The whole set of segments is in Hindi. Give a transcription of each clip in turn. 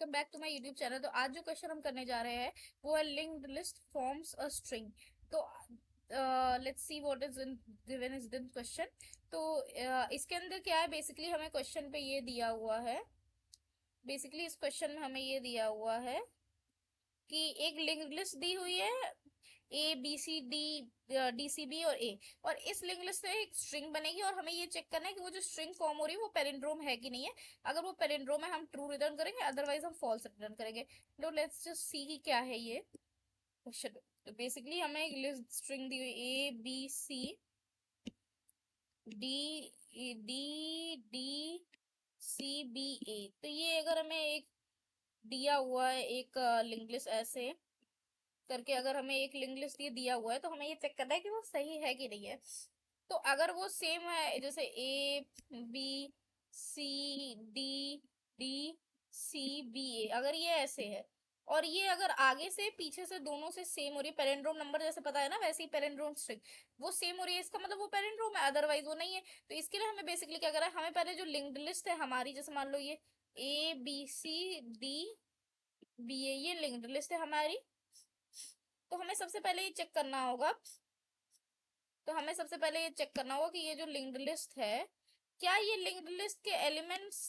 Welcome back to my YouTube channel. तो आज जो क्वेश्चन हम करने जा रहे हैं वो है linked list forms a string. तो let's see what is in given is this question. तो इसके अंदर क्या है, बेसिकली हमें क्वेश्चन पे ये दिया हुआ है। बेसिकली इस क्वेश्चन में हमें ये दिया हुआ है कि एक लिंक्ड लिस्ट दी हुई है, A B C D, D C B और ए। और इस लिंक लिस्ट से एक स्ट्रिंग बनेगी और हमें ये चेक करना है कि वो जो स्ट्रिंग फॉर्म हो रही है वो पैलिंड्रोम है कि नहीं है। अगर वो पैलिंड्रोम है हम ट्रू रिटर्न करेंगे, अदरवाइज हम फॉल्स रिटर्न करेंगे। लो लेट्स जस्ट सी कि क्या है ये क्वेश्चन। तो बेसिकली हमें एक लिस्ट स्ट्रिंग दी हुई A B C D D D C B A. तो ये अगर हमें एक दिया हुआ है, एक लिंक लिस्ट ऐसे करके अगर हमें एक लिंक लिस्ट ये दिया हुआ है तो हमें ये चेक करना है कि वो सही है कि नहीं है। तो अगर वो सेम है, जैसे A B C D D C B A, अगर ये ऐसे है और ये अगर आगे से पीछे से दोनों से सेम हो रही है, पैलिंड्रोम नंबर जैसे पता है ना वैसे ही पैलिंड्रोम स्ट्रिंग वो सेम हो रही है, इसका मतलब वो पैलिंड्रोम है, अदरवाइज वो नहीं है। तो इसके लिए हमें बेसिकली क्या करना है, हमें पहले जो लिंक्ड लिस्ट है हमारी, जैसे मान लो ये A B C D B A, ये लिंक्ड लिस्ट है हमारी। तो हमें सबसे पहले ये चेक करना होगा, तो हमें सबसे पहले ये चेक करना होगा कि ये जो लिंक्ड लिस्ट है, क्या ये लिंक्ड लिस्ट के एलिमेंट्स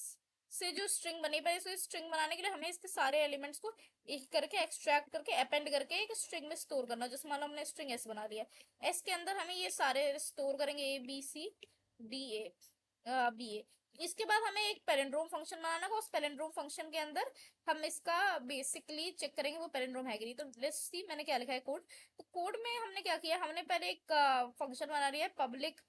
से जो स्ट्रिंग बनी पाए। इसको स्ट्रिंग बनाने के लिए हमें इसके सारे एलिमेंट्स को एक करके एक्सट्रैक्ट करके अपेंड करके एक स्ट्रिंग में स्टोर करना। जैसे मान लो हमने स्ट्रिंग एस बना लिया, एस के अंदर हमें ये सारे स्टोर करेंगे, A B C D A B A. इसके बाद हमें एक पैलिंड्रोम फंक्शन बनाना होगा, उस पैलिंड्रोम फंक्शन के अंदर हम इसका बेसिकली चेक करेंगे वो पैलिंड्रोम है कि नहीं। तो लेट्स सी मैंने क्या लिखा है कोड। तो कोड में हमने क्या किया, हमने पहले एक फंक्शन बना लिया है पब्लिक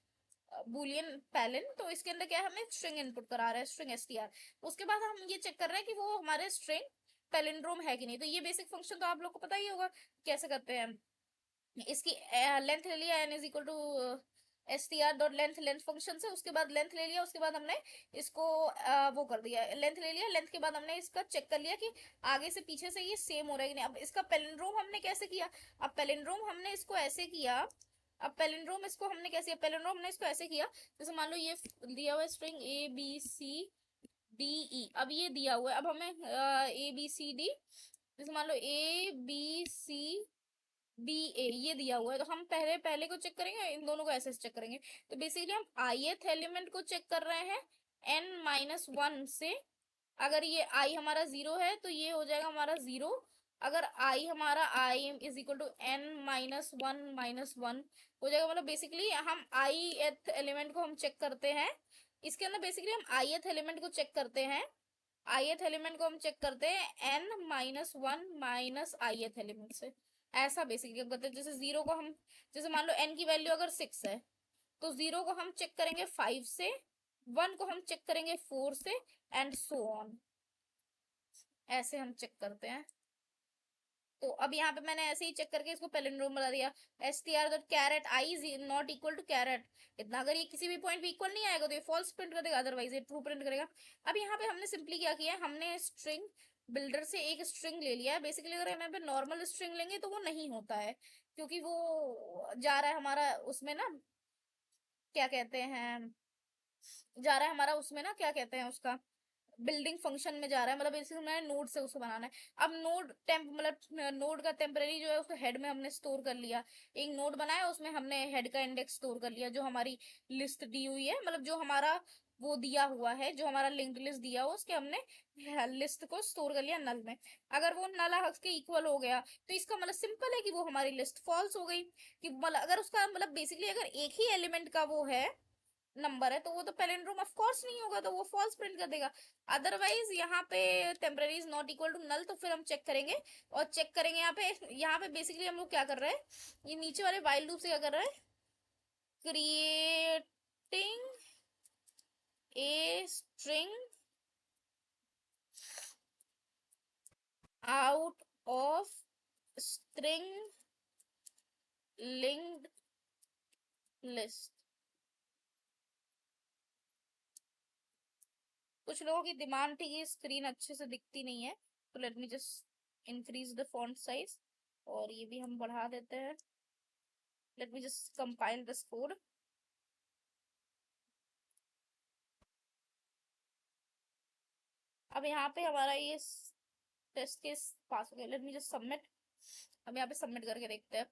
बुलियन पैलिन। तो इसके अंदर क्या है, हमें स्ट्रिंग इनपुट करा रहा है, स्ट्रिंग एसटीआर। उसके बाद हम ये चेक कर रहे हैं कि वो हमारे स्ट्रिंग पैलिंड्रोम है कि नहीं। तो ये बेसिक फंक्शन तो आप लोग को पता ही होगा कैसे करते हैं। इसकी लेंथ ले लिया, N is equal to S T R dot length, length function से। उसके बाद लेंथ ले लिया, उसके बाद हमने इसको वो कर दिया, लेंथ ले लिया, लेंथ के बाद हमने इसका चेक कर लिया कि आगे से पीछे से ये सेम हो रहा है कि नहीं। अब इसका पैलिंड्रोम हमने कैसे किया, अब पैलिंड्रोम हमने इसको ऐसे किया। अब पैलिंड्रोम इसको हमने कैसे किया, पैलिंड्रोम हमने इसको ऐसे किया, जैसे मान लो ये दिया हुआ है string A B C D E. अब ये दिया हुआ है, अब हमें ए बी सी डी, जैसे मान लो ए बी सी बी ए ये दिया हुआ है, तो हम पहले पहले को चेक करेंगे, इन दोनों को ऐसे चेक करेंगे। तो बेसिकली हम ith एलिमेंट को चेक कर रहे हैं n-1 से। अगर ये i हमारा 0 है तो ये हो जाएगा हमारा 0। अगर i हमारा i is equal to n-1 हो जाएगा, मतलब बेसिकली हम ith एलिमेंट को हम चेक करते हैं। इसके अंदर बेसिकली हम ith एलिमेंट को चेक करते हैं, ith एलिमेंट को हम चेक करते हैं n-1 माइनस ith एलिमेंट से। ऐसा बेसिकली हम करते हैं। जैसे जीरो को हम, जैसे मान लो n की वैल्यू अगर 6 है तो जीरो को हम चेक करेंगे 5 से, 1 को हम चेक करेंगे 4 से, एंड सो ऑन। ऐसे हम चेक करते हैं। तो अब यहाँ पे मैंने ऐसे ही चेक करके इसको पैलिंड्रोम बना दिया, S T R dot caret I is not equal to caret इतना। अगर ये किसी भी पॉइंट पे इक्वल नहीं आएगा तो ये फॉल्स प्रिंट कर देगा, अदरवाइज ये ट्रू प्रिंट करेगा। अब यहाँ पे हमने सिंपली क्या किया, हमने स्ट्रिंग बिल्डर से एक स्ट्रिंग ले लिया है। बेसिकली अगर हम यहाँ पे नॉर्मल स्ट्रिंग लेंगे तो वो नहीं होता है, क्योंकि वो जा रहा है हमारा उसमें ना, क्या कहते हैं, जा रहा है हमारा उसमें ना, क्या कहते हैं उसका, बिल्डिंग फंक्शन में जा रहा है। मतलब इसमें मैंने नोड से उसको बनाना है। अब नोड टेम्प मतलब नोड का टेम्परेरी जो है उसको हेड में हमने स्टोर कर लिया। एक नोड बनाया, उसमें हमने हेड का इंडेक्स स्टोर कर लिया, जो हमारी लिस्ट दी हुई है, मतलब जो हमारा वो दिया हुआ है, जो हमारा लिंक्ड लिस्ट दिया हुआ उसके हमने लिस्ट को स्टोर कर लिया नल में। अगर वो नल हक के इक्वल हो गया तो इसका मतलब सिंपल है कि वो हमारी लिस्ट फॉल्स हो गई। कि मतलब अगर उसका मतलब बेसिकली अगर एक ही एलिमेंट का वो है नंबर है तो वो तो पैलिंड्रोम ऑफ कोर्स नहीं होगा, तो वो फॉल्स प्रिंट कर देगा। अदरवाइज यहाँ पे temporary is not equal to null, तो फिर हम चेक करेंगे। और चेक करेंगे यहाँ पे बेसिकली हम लोग क्या कर रहे हैं, ये नीचे वाले वाइल लूप से क्या कर रहे हैं, creating a string out of string linked list. कुछ लोगों की डिमांड थी कि स्क्रीन अच्छे से दिखती नहीं है, तो late me just increase the font size, और ये भी हम बढ़ा देते हैं। Late me just compile this code. अब यहाँ पे हमारा ये टेस्ट केस पास हो गया। Late me just submit. अब यहाँ पे सबमिट करके देखते हैं।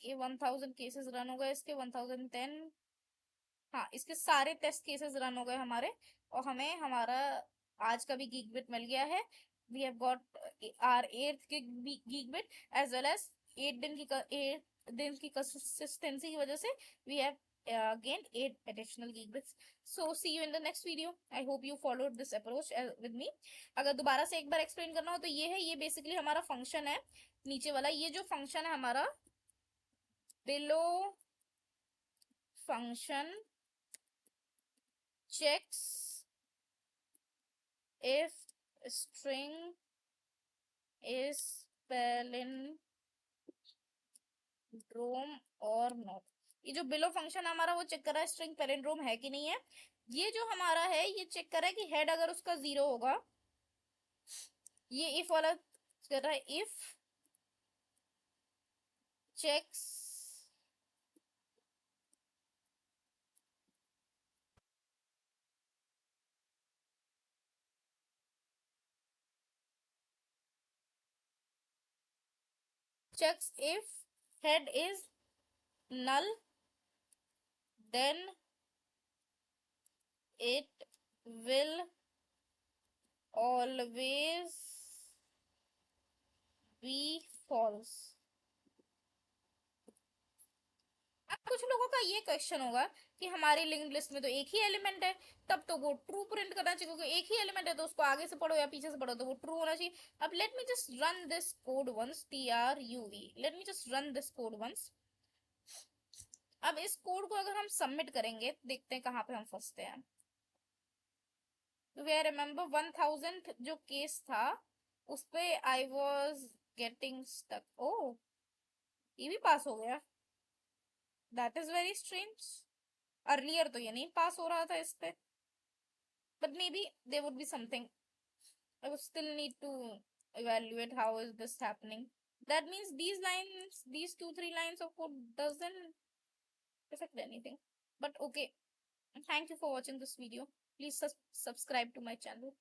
ये 1000 केसेस रन हो गए इसके, 1010। हाँ, इसके सारे टेस्ट केसेस रन हो गए हमारे, और हमें हमारा आज का भी गीक बिट मिल गया है। We have got our 8th geek bit, as well as 8 दिन की कंसिस्टेंसी की वजह से we have gained 8 additional geek bits. So see you in the next video. I hope you followed this approach with me. अगर दोबारा से एक बार एक्सप्लेन करना हो तो ये है, ये बेसिकली हमारा फंक्शन है नीचे वाला। ये जो फंक्शन है हमारा, below function checks if string is palindrome or not। ये जो बिलो फंक्शन हमारा वो चेक कर रहा है स्ट्रिंग पैलिंड्रोम है कि नहीं है। ये जो हमारा है ये चेक कर रहा है कि हेड अगर उसका 0 होगा, ये इफ वाला कर रहा है, if checks checks if head is null, then it will always be false। अब कुछ लोगों का ये क्वेश्चन होगा कि हमारी लिंक्ड लिस्ट में तो एक ही एलिमेंट है, तब तो वो ट्रू प्रिंट करना चाहिए, क्योंकि एक ही एलिमेंट है तो उसको आगे से पढ़ो या पीछे से पढ़ो तो वो ट्रू होना चाहिए। अब let me just run this code once, TRUE, let me just run this code once. अब इस कोड को अगर हम सबमिट करेंगे तो देखते हैं कहाँ पे हम फंसते हैं। तो वे रिमेम्बर 1000 जो केस था उस पे आई वॉज गेटिंग स्टक। ओ, ये भी पास हो गया, that is very strange. Earlier तो ये नहीं पास हो रहा था इस पे, but maybe there would be something. I would still need to evaluate how is this happening. That means these lines, these 2-3 lines of code doesn't affect anything. But okay, thank you for watching this video. Please subscribe to my channel.